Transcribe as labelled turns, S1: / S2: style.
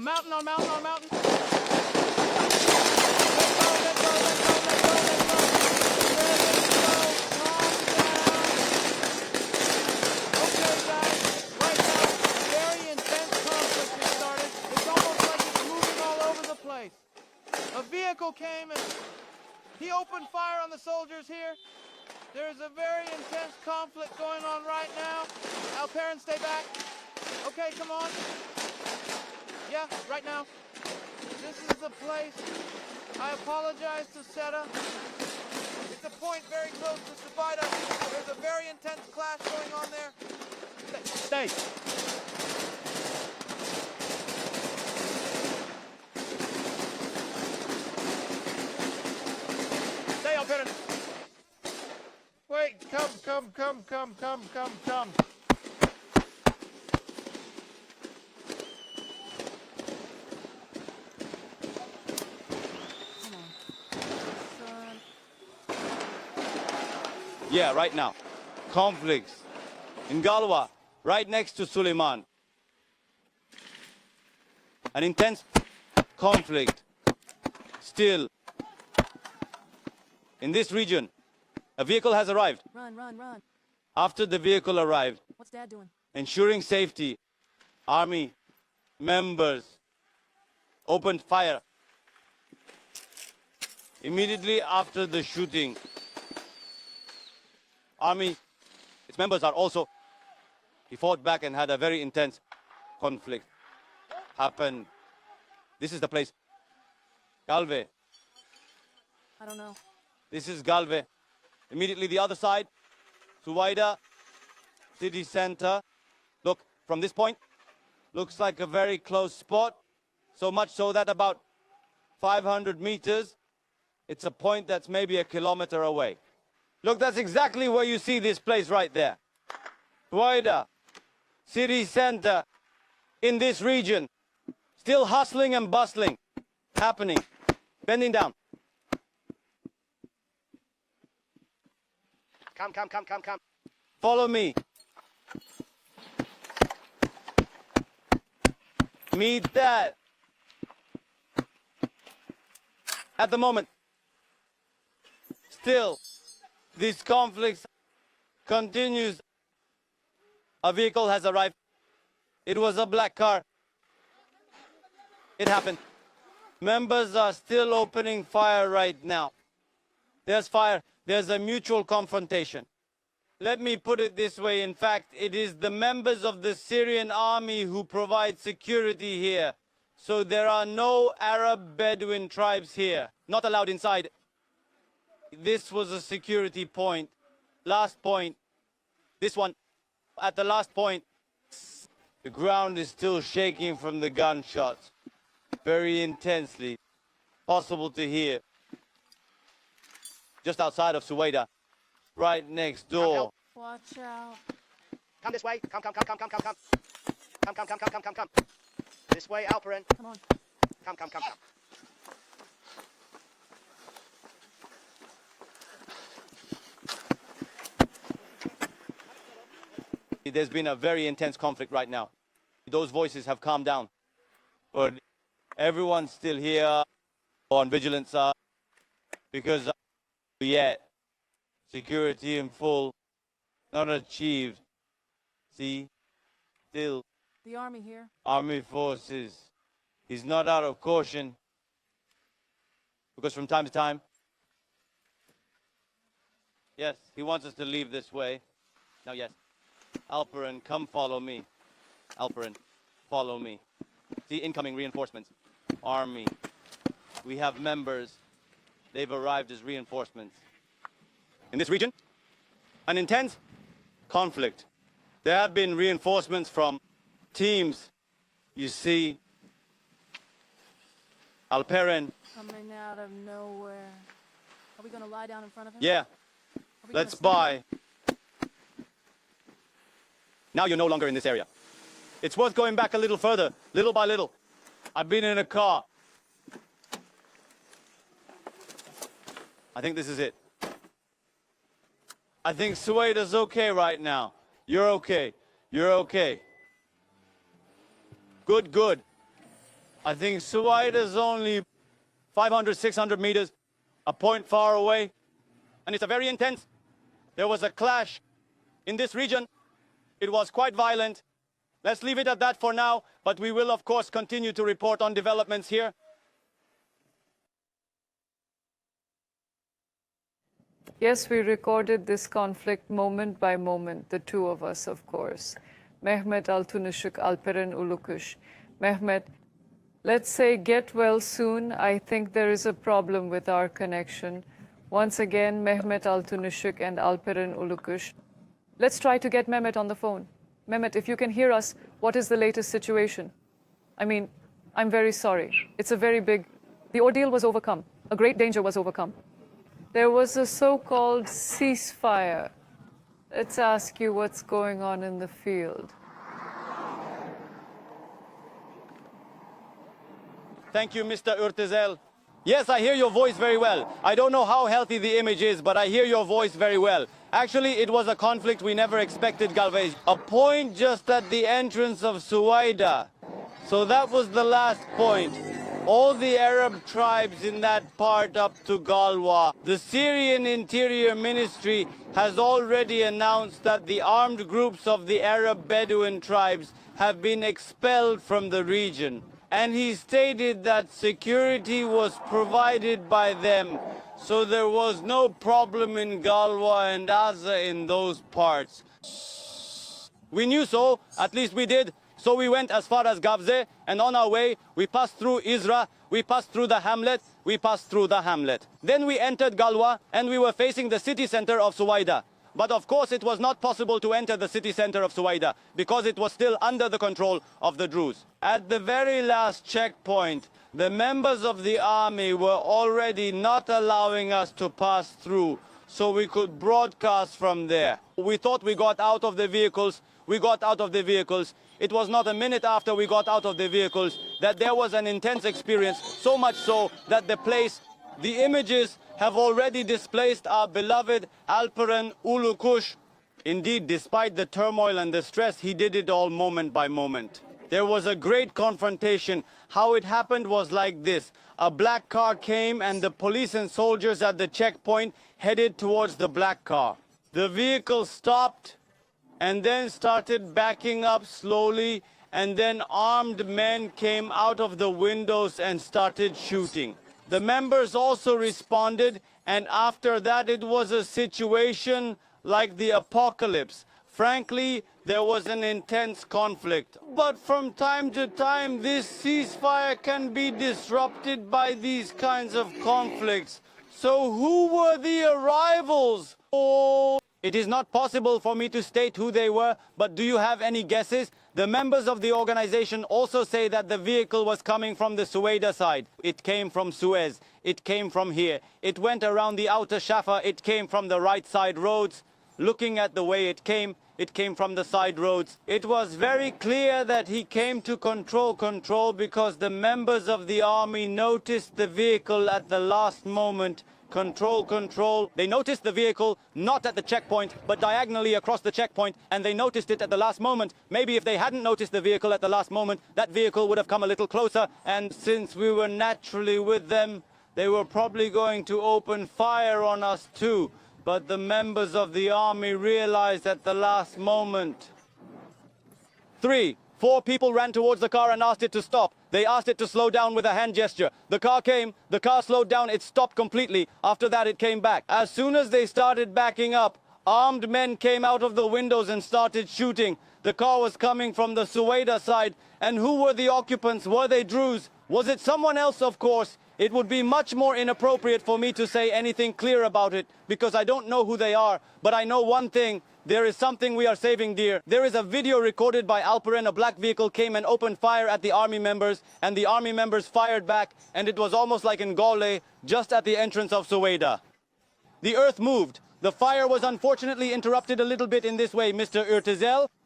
S1: mountain, on mountain, on mountain. Let's go, let's go, let's go, let's go, let's go. Ready to go. Calm down. Okay, guys. Right now, very intense conflict has started. It's almost like it's moving all over the place. A vehicle came and he opened fire on the soldiers here. There's a very intense conflict going on right now. Alperin, stay back. Okay, come on. Yeah, right now. This is the place. I apologize to Seta. It's a point very close to Suwayda. There's a very intense clash going on there. Stay. Stay, Alperin. Wait, come.
S2: Yeah, right now. Conflicts in Galwa, right next to Suleiman. An intense conflict still in this region. A vehicle has arrived.
S3: Run.
S2: After the vehicle arrived,
S3: What's Dad doing?
S2: ensuring safety, army members opened fire. Immediately after the shooting, army, its members are also, he fought back and had a very intense conflict happen. This is the place. Galve.
S3: I don't know.
S2: This is Galve. Immediately the other side, Suwayda, city center. Look, from this point, looks like a very close spot. So much so that about 500 meters, it's a point that's maybe a kilometer away. Look, that's exactly where you see this place right there. Suwayda, city center, in this region. Still hustling and bustling, happening. Bending down.
S1: Come.
S2: Follow me. Meet that. At the moment, still, this conflict continues. A vehicle has arrived. It was a black car. It happened. Members are still opening fire right now. There's fire. There's a mutual confrontation. Let me put it this way. In fact, it is the members of the Syrian army who provide security here. So there are no Arab Bedouin tribes here. Not allowed inside. This was a security point. Last point. This one. At the last point, the ground is still shaking from the gunshots. Very intensely. Possible to hear. Just outside of Suwayda, right next door.
S3: Watch out.
S1: Come this way. Come. Come. This way, Alperin.
S3: Come on.
S1: Come.
S2: There's been a very intense conflict right now. Those voices have calmed down. But everyone's still here on vigilance because yet security in full, not achieved. See, still
S3: The army here.
S2: army forces. He's not out of caution because from time to time, yes, he wants us to leave this way. Now, yes, Alperin, come follow me. Alperin, follow me. See, incoming reinforcements. Army. We have members. They've arrived as reinforcements. In this region, an intense conflict. There have been reinforcements from teams. You see, Alperin.
S3: Coming out of nowhere. Are we gonna lie down in front of him?
S2: Yeah,
S3: Are we
S2: let's
S3: gonna
S2: buy. Now you're no longer in this area. It's worth going back a little further, little by little. I've been in a car. I think this is it. I think Suwayda's okay right now. You're okay. You're okay. Good. I think Suwayda is only 500, 600 meters, a point far away. And it's a very intense. There was a clash in this region. It was quite violent. Let's leave it at that for now, but we will, of course, continue to report on developments here.
S4: Yes, we recorded this conflict moment by moment, the two of us, of course. Mehmet Altunışık, Alperen Ulukuş. Mehmet, let's say get well soon. I think there is a problem with our connection. Once again, Mehmet Altunışık and Alperen Ulukuş. Let's try to get Mehmet on the phone. Mehmet, if you can hear us, what is the latest situation? I mean, I'm very sorry. It's a very big... The ordeal was overcome. A great danger was overcome. There was a so-called ceasefire. Let's ask you what's going on in the field.
S2: Thank you, Mr. Urtezel. Yes, I hear your voice very well. I don't know how healthy the image is, but I hear your voice very well. Actually, it was a conflict we never expected, Galvez. A point just at the entrance of Suwayda. So that was the last point. All the Arab tribes in that part up to Galwa. The Syrian Interior Ministry has already announced that the armed groups of the Arab Bedouin tribes have been expelled from the region. And he stated that security was provided by them. So there was no problem in Galwa and Aza in those parts. We knew so, at least we did. So we went as far as Gavze, and on our way, we passed through Izra, we passed through the hamlet, we passed through the hamlet. Then we entered Galwa, and we were facing the city center of Suwayda. But of course, it was not possible to enter the city center of Suwayda, because it was still under the control of the Druze. At the very last checkpoint, the members of the army were already not allowing us to pass through, so we could broadcast from there. We thought we got out of the vehicles. We got out of the vehicles. It was not a minute after we got out of the vehicles that there was an intense experience, so much so that the images have already displaced our beloved Alperen Ulukuş. Indeed, despite the turmoil and the stress, he did it all moment by moment. There was a great confrontation. How it happened was like this. A black car came and the police and soldiers at the checkpoint headed towards the black car. The vehicle stopped and then started backing up slowly, and then armed men came out of the windows and started shooting. The members also responded, and after that it was a situation like the apocalypse. Frankly, there was an intense conflict. But from time to time, this ceasefire can be disrupted by these kinds of conflicts. So who were the arrivals? Oh, it is not possible for me to state who they were, but do you have any guesses? The members of the organization also say that the vehicle was coming from the Suwayda side. It came from Suez. It came from here. It went around the outer Shafa. It came from the right side roads. Looking at the way it came from the side roads. It was very clear that he came to control because the members of the army noticed the vehicle at the last moment. Control. They noticed the vehicle not at the checkpoint, but diagonally across the checkpoint, and they noticed it at the last moment. Maybe if they hadn't noticed the vehicle at the last moment, that vehicle would have come a little closer, and since we were naturally with them, they were probably going to open fire on us too. But the members of the army realized at the last moment. 4 people ran towards the car and asked it to stop. They asked it to slow down with a hand gesture. The car came, the car slowed down, it stopped completely. After that, it came back. As soon as they started backing up, armed men came out of the windows and started shooting. The car was coming from the Suwayda side. And who were the occupants? Were they Druze? Was it someone else? Of course. It would be much more inappropriate for me to say anything clear about it because I don't know who they are. But I know one thing. There is something we are saving dear. There is a video recorded by Alperen. A black vehicle came and opened fire at the army members, and the army members fired back, and it was almost like in Gole, just at the entrance of Suwayda. The earth moved. The fire was unfortunately interrupted a little bit in this way, Mr. Urtezel.